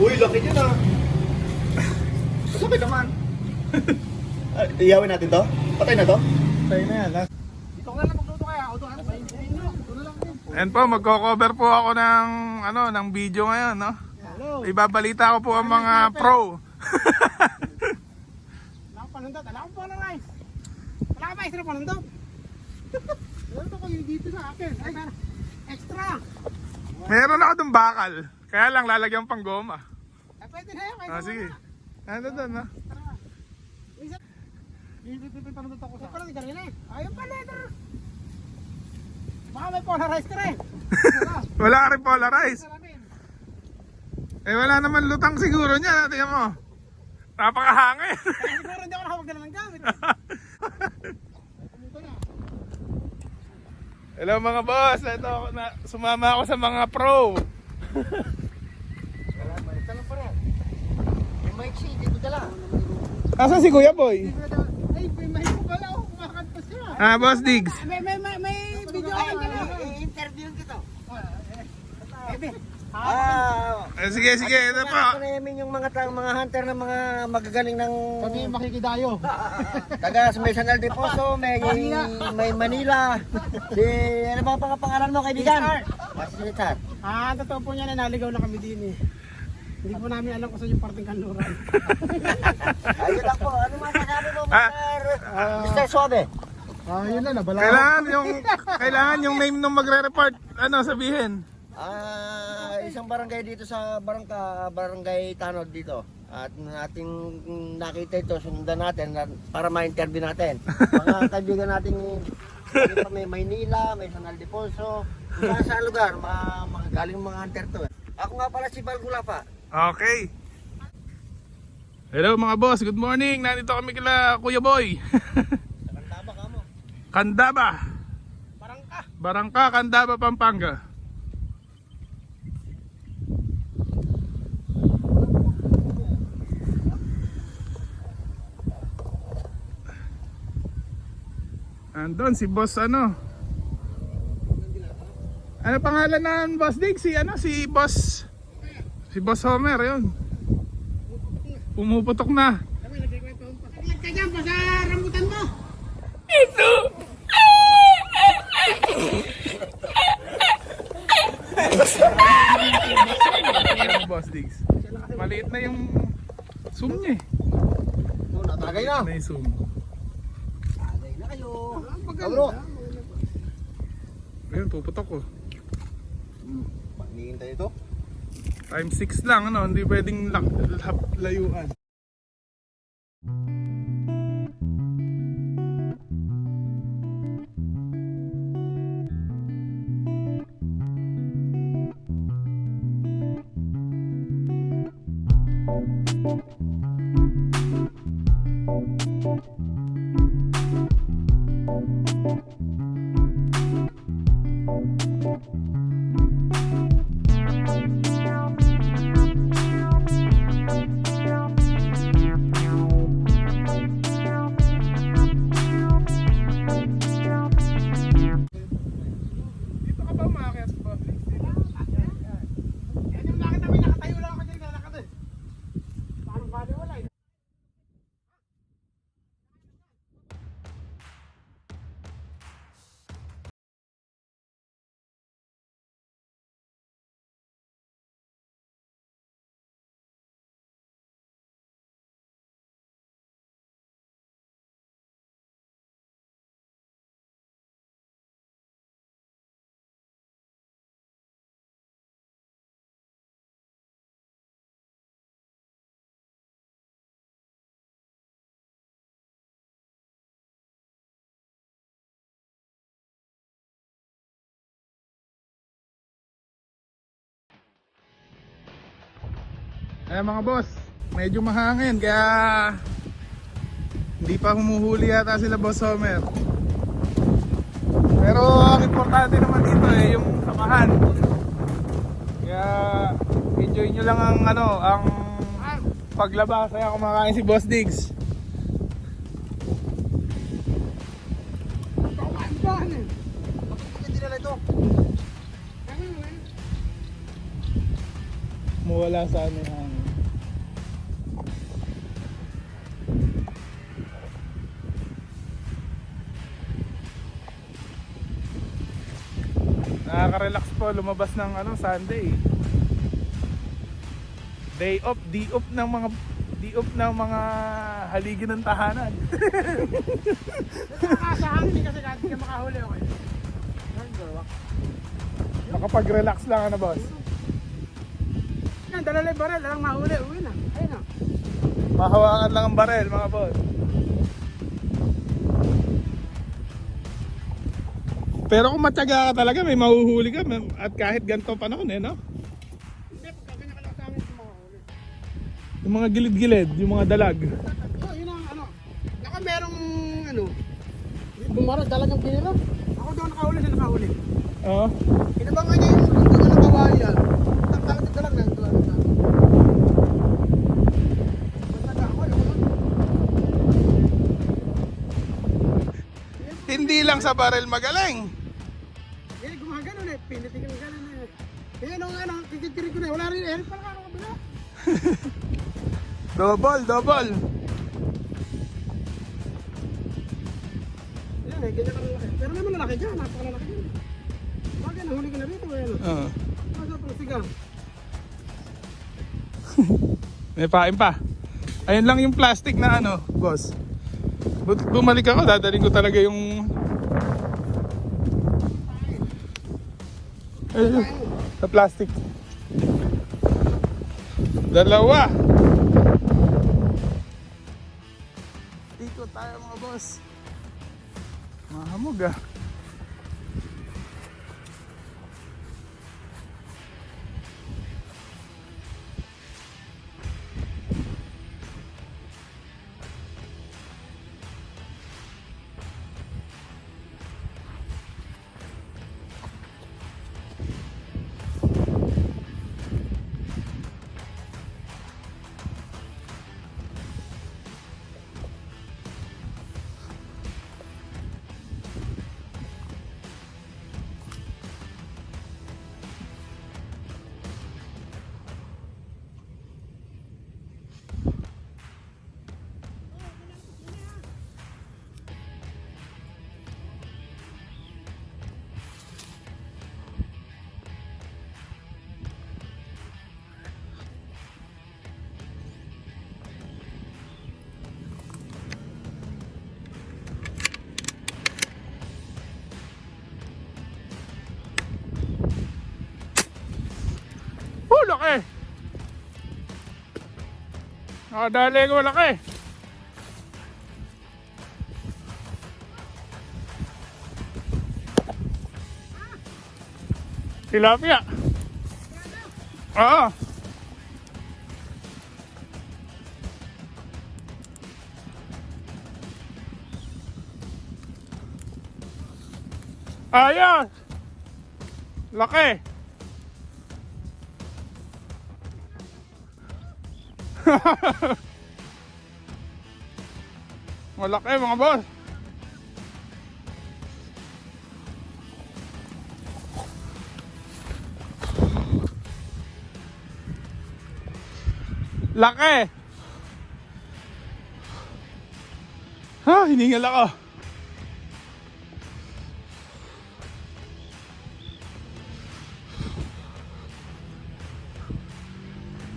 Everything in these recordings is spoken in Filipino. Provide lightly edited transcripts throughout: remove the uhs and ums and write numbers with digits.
Uy, laki niya na. Laki naman. Iyawin natin to? Patay na to? Patay na yan. Dito ka lang magluto kaya. Auto ano sa inyo? And po, magko-cover po ako ng ng video ngayon, no? Hello. Ibabalita ko po ang mga pro. Wala akong panundot. Wala akong polarize. Wala ka ba extra panundot? Meron ako yung dito sa akin. Ay, extra. Meron ako dong bakal. Kaya lang lalagyan pang goma. Ay, pwede na yan. Sige. Ano doon, no? May panundot ako sa parang kanina eh. Ayun pa leather. Baka may polarize ka rin. Wala ka rin polarize. Salamin. Eh, wala naman lutang siguro niya. Tingnan mo. Napakahangin. Kaya siguro hindi ako nakapagdala ng gamit. Pumunta na. Hello mga boss. Ito ako na, sumama ako sa mga pro. Tanong pa rin. Yung mic sheet, dito dala. Asan si Kuya Boy? Ay, may ko pala ako. Kumakanta siya. Ah, Boss Diggs. May video ako dala. I-interview kita. Sige. Ito po. Namin yung mga hunter ng mga magagaling ng Kami makikidayo. taga may San Ildefonso, may Manila. Si ano ba pangalan mo kaibigan? Si Richard. Totoo po niya na naligaw na kami din eh. Hindi po namin alam kung saan yung parting kanluran. Ayun lang po. Ano masasabi mo, Mr. Suave? Yun na, nabala. Kailangan yung name nung magre-report, sabihin. Isang barangay dito sa barangay Tanod dito. At ating nakita ito, sundan natin para ma-interview natin. Mga kaibigan natin may Maynila, may San Ildefonso. Kung saan lugar, galing mga hunter to. Ako nga pala si Balgulapa. Okay. Hello mga boss, good morning. Nandito kami kila Kuya Boy. Kandaba ka mo. Candaba. Barangka. Barangka, Candaba, Pampanga. Andun si boss Ano pangalan ng boss Dig? Si boss Homer yun. Pumuputok na. Naglag ka dyan pa sa rambutan mo. Boss Diggs. Maliit na yung zoom niya eh. Natagay na. Na yung zoom. Tagay na kayo. Bro. Ayun, puputok ko. Hinihintay ito. Time 6 lang, hindi pwedeng layuan. Dito ka ba umakyat, boss? Yan yung nakita may nakatayo lang ako dyan. Nakakata eh. Paano bali wala eh. Mga boss, medyo mahangin kaya hindi pa humuhuli yata sila Boss Homer. Pero ang importante naman dito yung samahan. Kaya enjoy nyo lang ang paglaba. Kaya kumakain si Boss Diggs. mawala sa ano yung hangin. Nakaka-relax po lumabas ng ano Sunday. Day off, di off ng mga haligi ng tahanan. Nakakasahan din kasi kahit ka makahuli, okay. Makapag-relax lang ano boss. Yan, dala lang yung baril, lang mahuli, uwi na. Ayun na. Mahawakan lang ang barel mga boss. Pero kung matyaga ka talaga may mahuhuli ka at kahit ganito panahon no? Hindi, pagkaganyan ka lang sa amin, hindi makahuli. Yung mga gilid-gilid, yung mga dalag. Oh, yun ang ano. Naka merong ano. Bumara, talagang pinira. Ako daw nakahuli na nakahuli. Oo. Inabangan niya yung ano kawali yan. Talagang dalag na ito. Mataga ako, yun. Hindi lang sa barel magaling. Eh, gumagano na eh. Pinitigil gano'n na eh. Eh, nung ano, kikitirin ko na eh. Wala rin eh. Parang ako kabila. Double. Yan eh, ganyan ka lalaki. Pero naman lalaki dyan, napakalalaki dyan. Bagay, nahuli ka na rito eh. Oo. Ano sa sigang? May pain pa. Ayun lang yung plastic na ano, boss. Bumalik ako, dadaling ko talaga yung ayun, sa plastic. Dalawa. Ikot tayo mga boss. Mahamog ah. Laki! Nakadali ko laki! Tilapia! Oo! Ayos! Laki! Malaki mga boss. Laki. Ha, hiningal ako.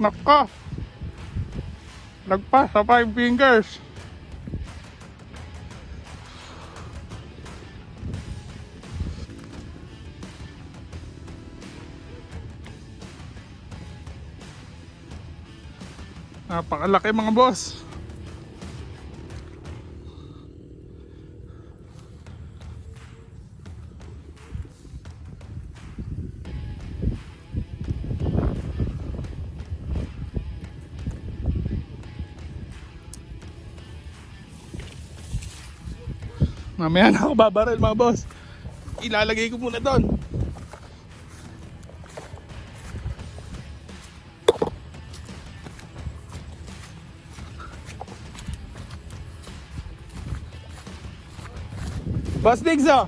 Nako. Nagpas sa 5 fingers. Napakalaki mga boss. Mamaya na ako babaril mga boss. Ilalagay ko muna doon. Boss Diggs oh.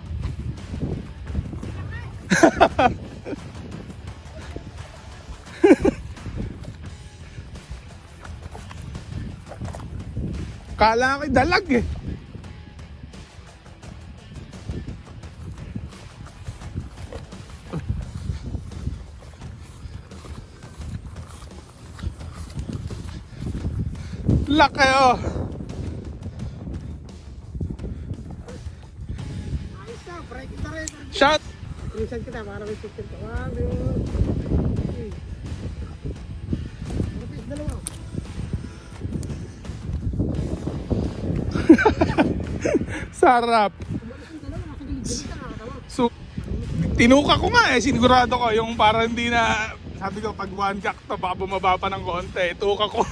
Kala ko'y dalag eh. Laki oh. Ayos na, break na rin. Shot. Minsan kita, para may system ka. 1, 2, 3. Dalawa. Sarap. Umalis yung dalawa, nasa gilid-gilid ka, nakakatawa. So, tinuka ko nga eh. Sinigurado ko yung para hindi na, sabi ko pag one jack to baka bumaba pa ng konti. Tuka ko.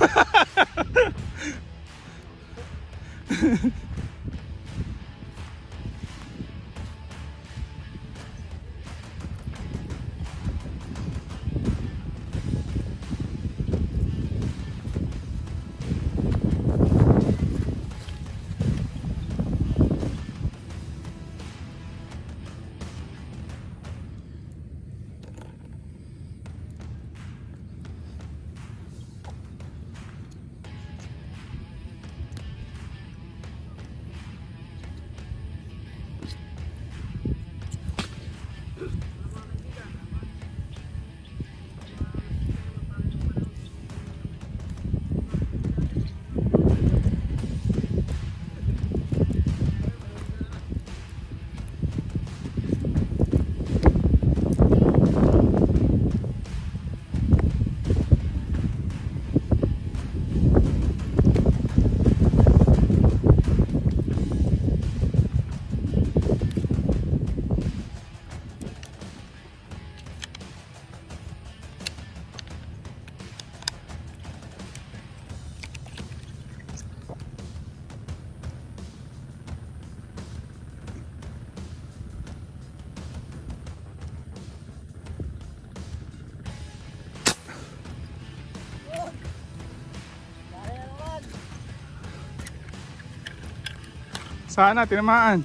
Sana, tinamaan.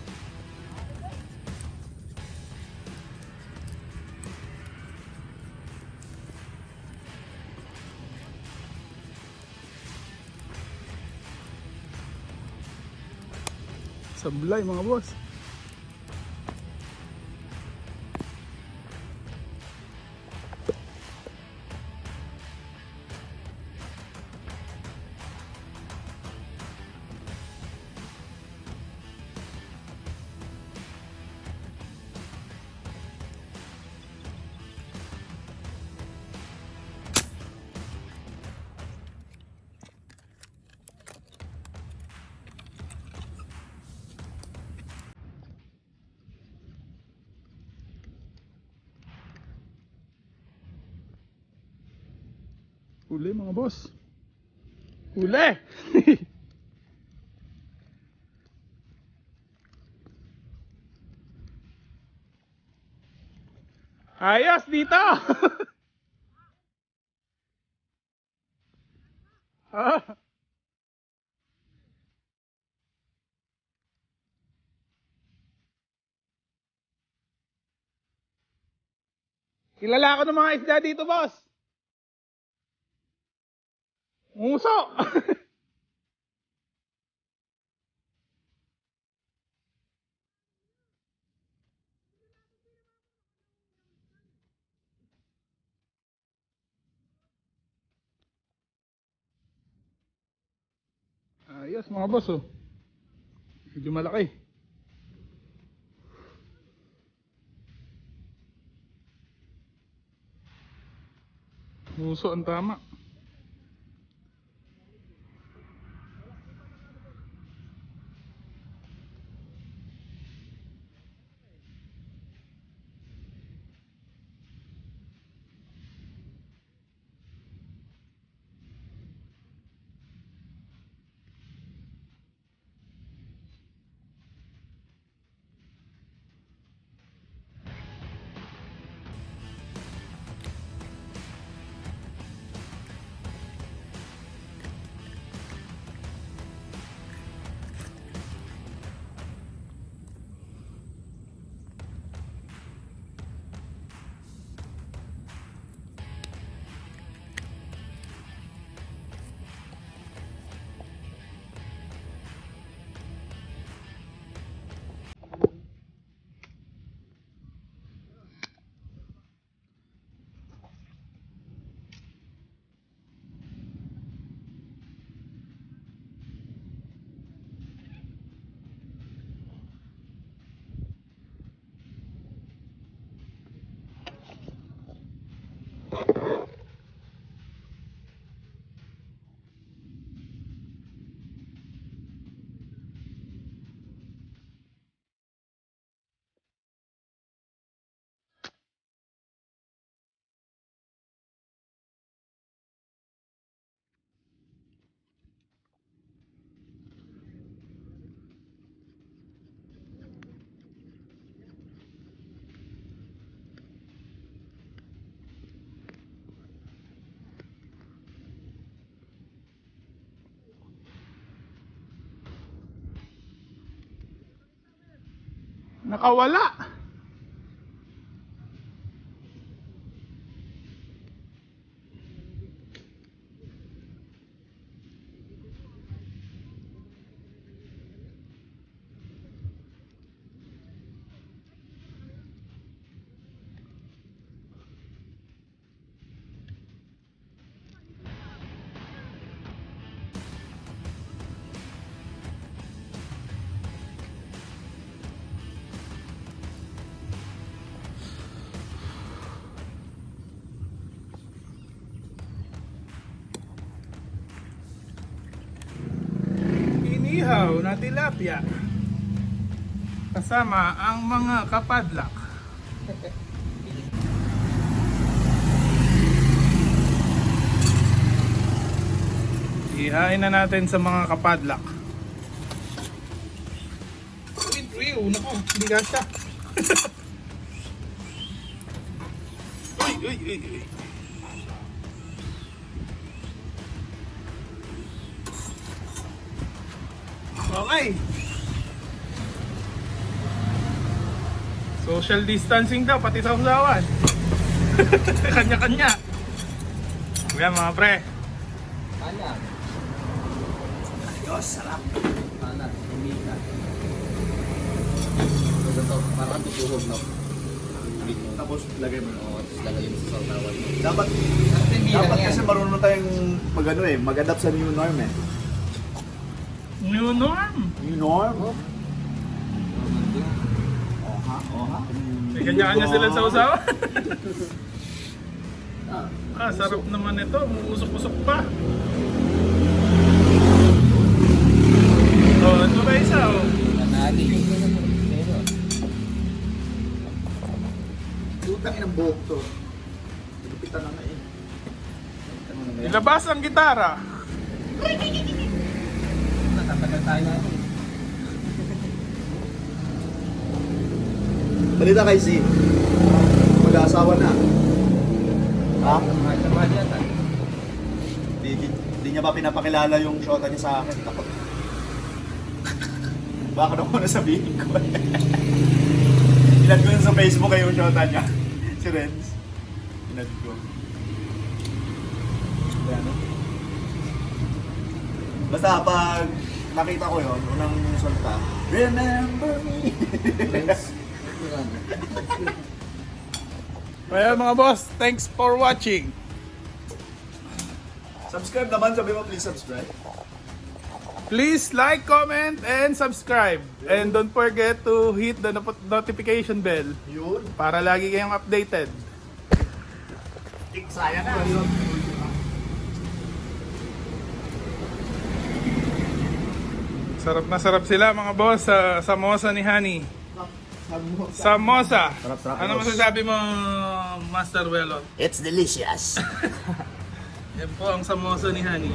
Sablay mga boss. Huli mga boss. Huli! Ayos dito! Ah. Kilala ko ng mga isda dito, boss. Nguso! Ayos mga boss oh. Medyo malaki. Nguso ang tama. Nakawala. Inihaw na tilapia. Kasama ang mga kapadlak. Ihain na natin sa mga kapadlak. Uy, nako, hindi kasya. Uy. Okay. Social distancing daw, pati sa usawan. Kanya-kanya. Yan mga pre. Anak. Ayos, sarap. Anak, umika. Ito, parang tutuhog na. Tapos lagay mo. Oo, tapos lagay mo sa saltawan. Dapat kasi marunong tayong mag-adapt sa new norm eh. New norm. New norm? Oha. May kanya-kanya sila sa usawan. Sarap naman ito. Usok-usok pa. Oh, ito ba isa? Oh. Nanali. Tutang ng buhok to. Lupitan na eh. Ilabas ang gitara. Natatagal tayo natin. Balita kay Z. Mag-aasawa na. Ha? Mahal yata. Di niya pa pinapakilala yung shota niya sa akin. Takot. Baka na muna sabihin ko. Inad ko yun sa Facebook ay yung shota niya. Si Renz. Inad ko. Ayan, no? Basta pag nakita ko yun, unang salta, remember me! Kaya mga boss, thanks for watching. Subscribe naman, sabi mo please subscribe. Please like, comment, and subscribe. And don't forget to hit the notification bell Yun. para lagi kayong updated. Sayang na. Sarap na sarap sila mga boss sa samosa ni Honey. Samosa. Sarap, Ano boss. masasabi mo, Master Welot? It's delicious. Yan po ang samosa ni Honey.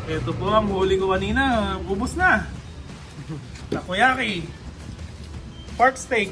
Ito po ang huli ko kanina. Ubus na. Takoyaki. Pork steak.